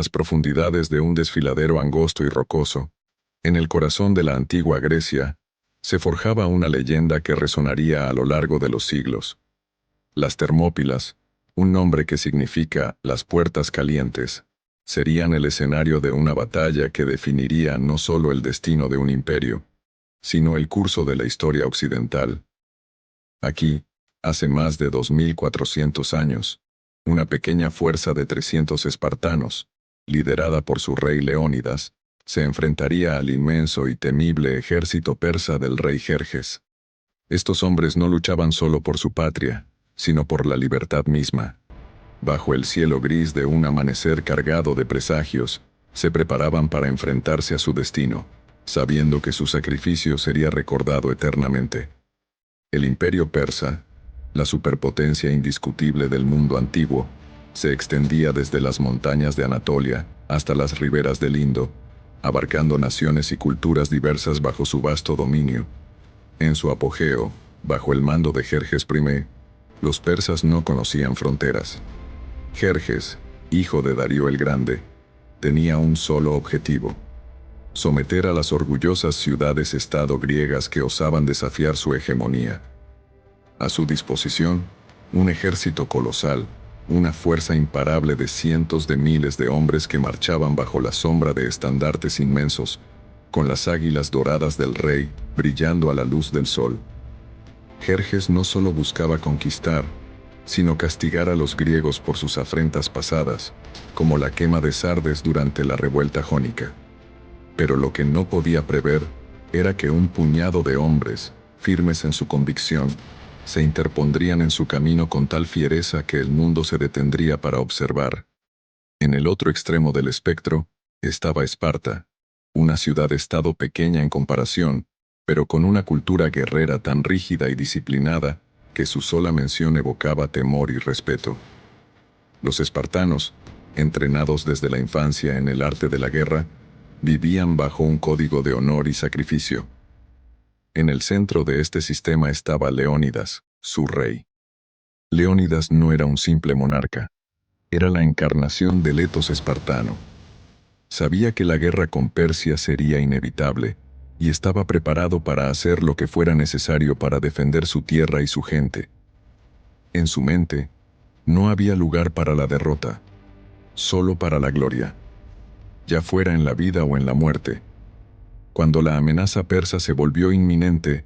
las profundidades de un desfiladero angosto y rocoso, en el corazón de la antigua Grecia, se forjaba una leyenda que resonaría a lo largo de los siglos. Las Termópilas, un nombre que significa las puertas calientes, serían el escenario de una batalla que definiría no solo el destino de un imperio, sino el curso de la historia occidental. Aquí, hace más de 2400 años, una pequeña fuerza de 300 espartanos, liderada por su rey Leónidas, se enfrentaría al inmenso y temible ejército persa del rey Jerjes. Estos hombres no luchaban solo por su patria, sino por la libertad misma. Bajo el cielo gris de un amanecer cargado de presagios, se preparaban para enfrentarse a su destino, sabiendo que su sacrificio sería recordado eternamente. El imperio persa, la superpotencia indiscutible del mundo antiguo, se extendía desde las montañas de Anatolia hasta las riberas del Indo, abarcando naciones y culturas diversas bajo su vasto dominio. En su apogeo, bajo el mando de Jerjes I, los persas no conocían fronteras. Jerjes, hijo de Darío el Grande, tenía un solo objetivo: someter a las orgullosas ciudades-estado griegas que osaban desafiar su hegemonía. A su disposición, un ejército colosal, una fuerza imparable de cientos de miles de hombres que marchaban bajo la sombra de estandartes inmensos, con las águilas doradas del rey brillando a la luz del sol. Jerjes no solo buscaba conquistar, sino castigar a los griegos por sus afrentas pasadas, como la quema de Sardes durante la revuelta jónica. Pero lo que no podía prever era que un puñado de hombres, firmes en su convicción, se interpondrían en su camino con tal fiereza que el mundo se detendría para observar. En el otro extremo del espectro estaba Esparta, una ciudad-estado pequeña en comparación, pero con una cultura guerrera tan rígida y disciplinada que su sola mención evocaba temor y respeto. Los espartanos, entrenados desde la infancia en el arte de la guerra, vivían bajo un código de honor y sacrificio. En el centro de este sistema estaba Leónidas, su rey. Leónidas no era un simple monarca, era la encarnación del etos espartano. Sabía que la guerra con Persia sería inevitable, y estaba preparado para hacer lo que fuera necesario para defender su tierra y su gente. En su mente, no había lugar para la derrota, solo para la gloria, ya fuera en la vida o en la muerte. Cuando la amenaza persa se volvió inminente,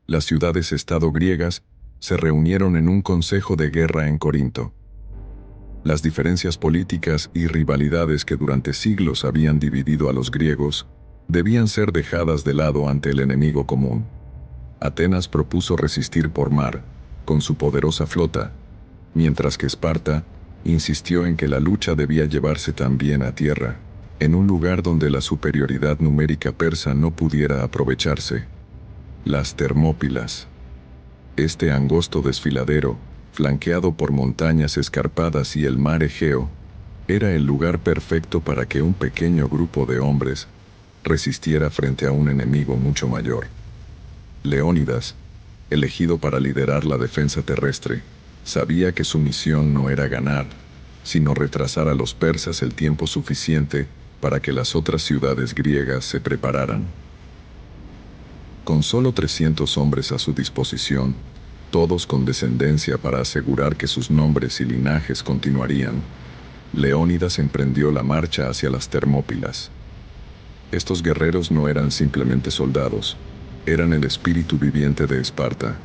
las ciudades-estado griegas se reunieron en un consejo de guerra en Corinto. Las diferencias políticas y rivalidades que durante siglos habían dividido a los griegos debían ser dejadas de lado ante el enemigo común. Atenas propuso resistir por mar, con su poderosa flota, mientras que Esparta insistió en que la lucha debía llevarse también a tierra, en un lugar donde la superioridad numérica persa no pudiera aprovecharse: las Termópilas. Este angosto desfiladero, flanqueado por montañas escarpadas y el mar Egeo, era el lugar perfecto para que un pequeño grupo de hombres resistiera frente a un enemigo mucho mayor. Leónidas, elegido para liderar la defensa terrestre, sabía que su misión no era ganar, sino retrasar a los persas el tiempo suficiente para que las otras ciudades griegas se prepararan. Con solo 300 hombres a su disposición, todos con descendencia para asegurar que sus nombres y linajes continuarían, Leónidas emprendió la marcha hacia las Termópilas. Estos guerreros no eran simplemente soldados, eran el espíritu viviente de Esparta.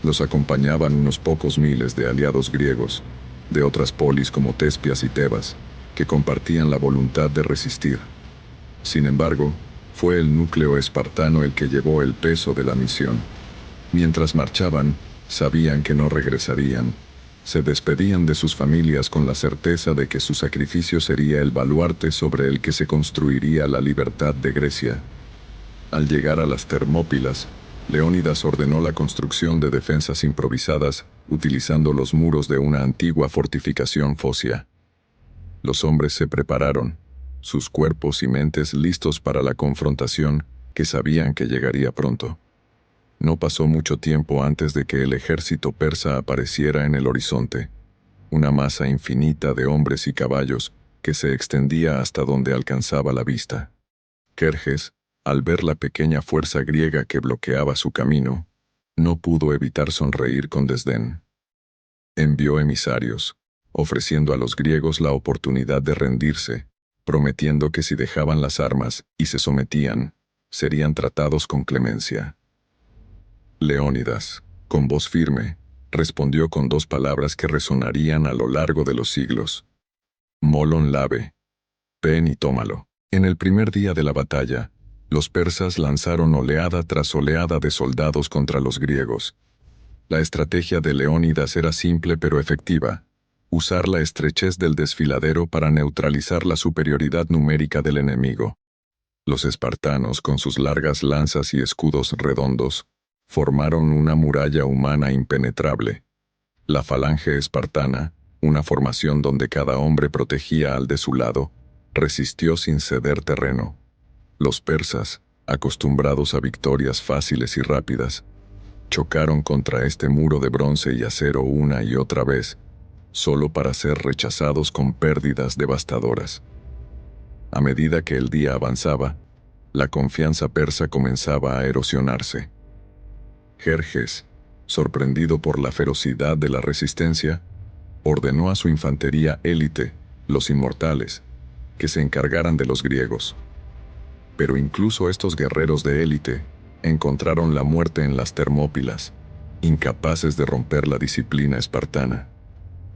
Los acompañaban unos pocos miles de aliados griegos, de otras polis como Tespias y Tebas, que compartían la voluntad de resistir. Sin embargo, fue el núcleo espartano el que llevó el peso de la misión. Mientras marchaban, sabían que no regresarían. Se despedían de sus familias con la certeza de que su sacrificio sería el baluarte sobre el que se construiría la libertad de Grecia. Al llegar a las Termópilas, Leónidas ordenó la construcción de defensas improvisadas, utilizando los muros de una antigua fortificación fosia. Los hombres se prepararon, sus cuerpos y mentes listos para la confrontación que sabían que llegaría pronto. No pasó mucho tiempo antes de que el ejército persa apareciera en el horizonte, una masa infinita de hombres y caballos, que se extendía hasta donde alcanzaba la vista. Jerjes, al ver la pequeña fuerza griega que bloqueaba su camino, no pudo evitar sonreír con desdén. Envió emisarios, ofreciendo a los griegos la oportunidad de rendirse, prometiendo que si dejaban las armas y se sometían, serían tratados con clemencia. Leónidas, con voz firme, respondió con dos palabras que resonarían a lo largo de los siglos. Molon labe. Ven y tómalo. En el primer día de la batalla, los persas lanzaron oleada tras oleada de soldados contra los griegos. La estrategia de Leónidas era simple pero efectiva: usar la estrechez del desfiladero para neutralizar la superioridad numérica del enemigo. Los espartanos, con sus largas lanzas y escudos redondos, formaron una muralla humana impenetrable. La falange espartana, una formación donde cada hombre protegía al de su lado, resistió sin ceder terreno. Los persas, acostumbrados a victorias fáciles y rápidas, chocaron contra este muro de bronce y acero una y otra vez, solo para ser rechazados con pérdidas devastadoras. A medida que el día avanzaba, la confianza persa comenzaba a erosionarse. Jerjes, sorprendido por la ferocidad de la resistencia, ordenó a su infantería élite, los inmortales, que se encargaran de los griegos. Pero incluso estos guerreros de élite encontraron la muerte en las Termópilas, incapaces de romper la disciplina espartana.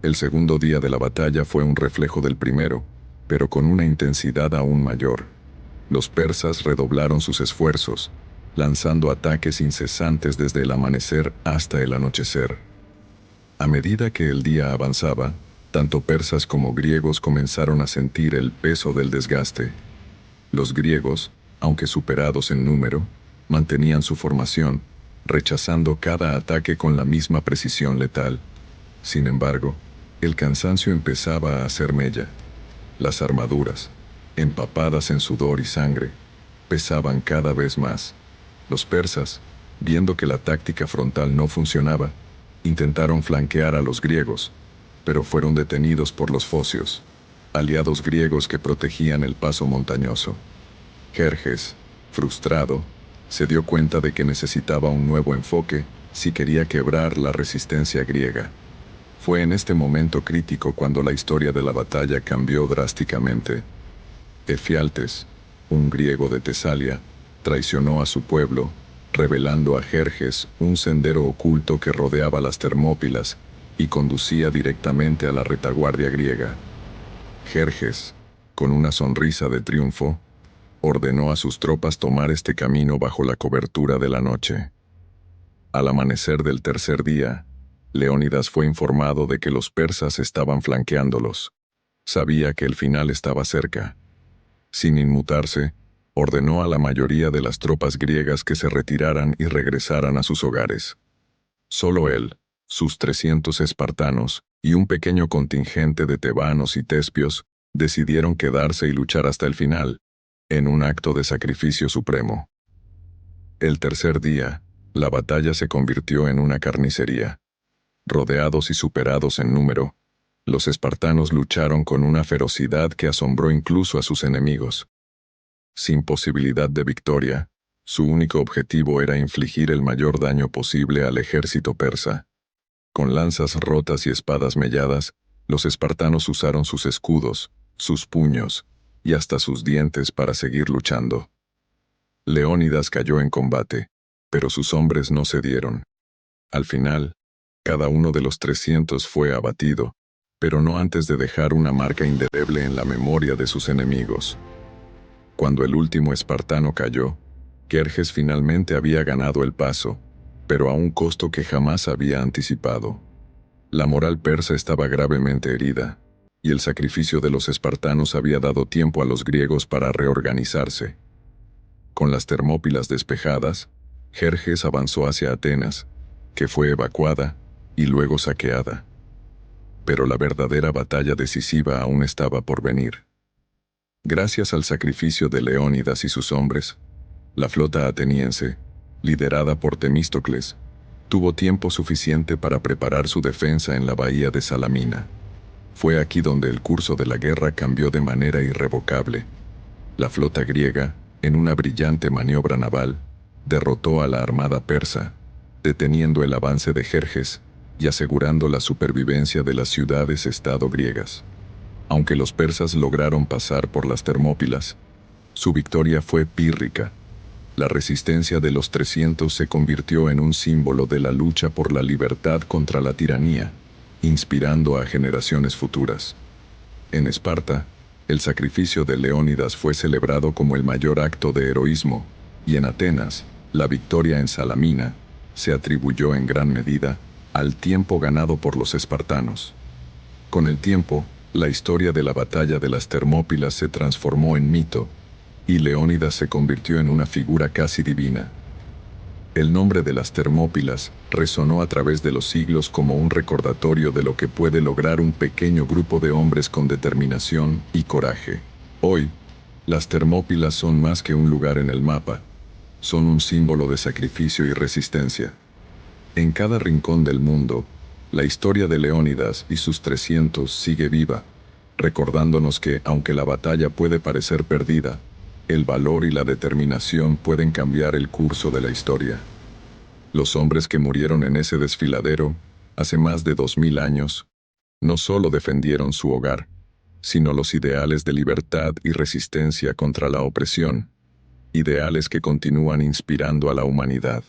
El segundo día de la batalla fue un reflejo del primero, pero con una intensidad aún mayor. Los persas redoblaron sus esfuerzos, lanzando ataques incesantes desde el amanecer hasta el anochecer. A medida que el día avanzaba, tanto persas como griegos comenzaron a sentir el peso del desgaste. Los griegos, aunque superados en número, mantenían su formación, rechazando cada ataque con la misma precisión letal. Sin embargo, el cansancio empezaba a hacer mella. Las armaduras, empapadas en sudor y sangre, pesaban cada vez más. Los persas, viendo que la táctica frontal no funcionaba, intentaron flanquear a los griegos, pero fueron detenidos por los focios, aliados griegos que protegían el paso montañoso. Jerjes, frustrado, se dio cuenta de que necesitaba un nuevo enfoque si quería quebrar la resistencia griega. Fue en este momento crítico cuando la historia de la batalla cambió drásticamente. Efialtes, un griego de Tesalia, traicionó a su pueblo, revelando a Jerjes un sendero oculto que rodeaba las Termópilas y conducía directamente a la retaguardia griega. Jerjes, con una sonrisa de triunfo, ordenó a sus tropas tomar este camino bajo la cobertura de la noche. Al amanecer del tercer día, Leónidas fue informado de que los persas estaban flanqueándolos. Sabía que el final estaba cerca. Sin inmutarse, ordenó a la mayoría de las tropas griegas que se retiraran y regresaran a sus hogares. Solo él, sus 300 espartanos y un pequeño contingente de tebanos y tespios decidieron quedarse y luchar hasta el final, en un acto de sacrificio supremo. El tercer día, la batalla se convirtió en una carnicería. Rodeados y superados en número, los espartanos lucharon con una ferocidad que asombró incluso a sus enemigos. Sin posibilidad de victoria, su único objetivo era infligir el mayor daño posible al ejército persa. Con lanzas rotas y espadas melladas, los espartanos usaron sus escudos, sus puños y hasta sus dientes para seguir luchando. Leónidas cayó en combate, pero sus hombres no cedieron. Al final, cada uno de los 300 fue abatido, pero no antes de dejar una marca indeleble en la memoria de sus enemigos. Cuando el último espartano cayó, Jerjes finalmente había ganado el paso, pero a un costo que jamás había anticipado. La moral persa estaba gravemente herida, y el sacrificio de los espartanos había dado tiempo a los griegos para reorganizarse. Con las Termópilas despejadas, Jerjes avanzó hacia Atenas, que fue evacuada y luego saqueada. Pero la verdadera batalla decisiva aún estaba por venir. Gracias al sacrificio de Leónidas y sus hombres, la flota ateniense, liderada por Temístocles, tuvo tiempo suficiente para preparar su defensa en la bahía de Salamina. Fue aquí donde el curso de la guerra cambió de manera irrevocable. La flota griega, en una brillante maniobra naval, derrotó a la armada persa, deteniendo el avance de Jerjes y asegurando la supervivencia de las ciudades-estado griegas. Aunque los persas lograron pasar por las Termópilas, su victoria fue pírrica. La resistencia de los 300 se convirtió en un símbolo de la lucha por la libertad contra la tiranía, inspirando a generaciones futuras. En Esparta, el sacrificio de Leónidas fue celebrado como el mayor acto de heroísmo, y en Atenas, la victoria en Salamina se atribuyó en gran medida al tiempo ganado por los espartanos. Con el tiempo, la historia de la batalla de las Termópilas se transformó en mito, y Leónidas se convirtió en una figura casi divina. El nombre de las Termópilas resonó a través de los siglos como un recordatorio de lo que puede lograr un pequeño grupo de hombres con determinación y coraje. Hoy, las Termópilas son más que un lugar en el mapa, son un símbolo de sacrificio y resistencia. En cada rincón del mundo, la historia de Leónidas y sus 300 sigue viva, recordándonos que, aunque la batalla puede parecer perdida, el valor y la determinación pueden cambiar el curso de la historia. Los hombres que murieron en ese desfiladero, hace más de 2000 años, no solo defendieron su hogar, sino los ideales de libertad y resistencia contra la opresión, ideales que continúan inspirando a la humanidad.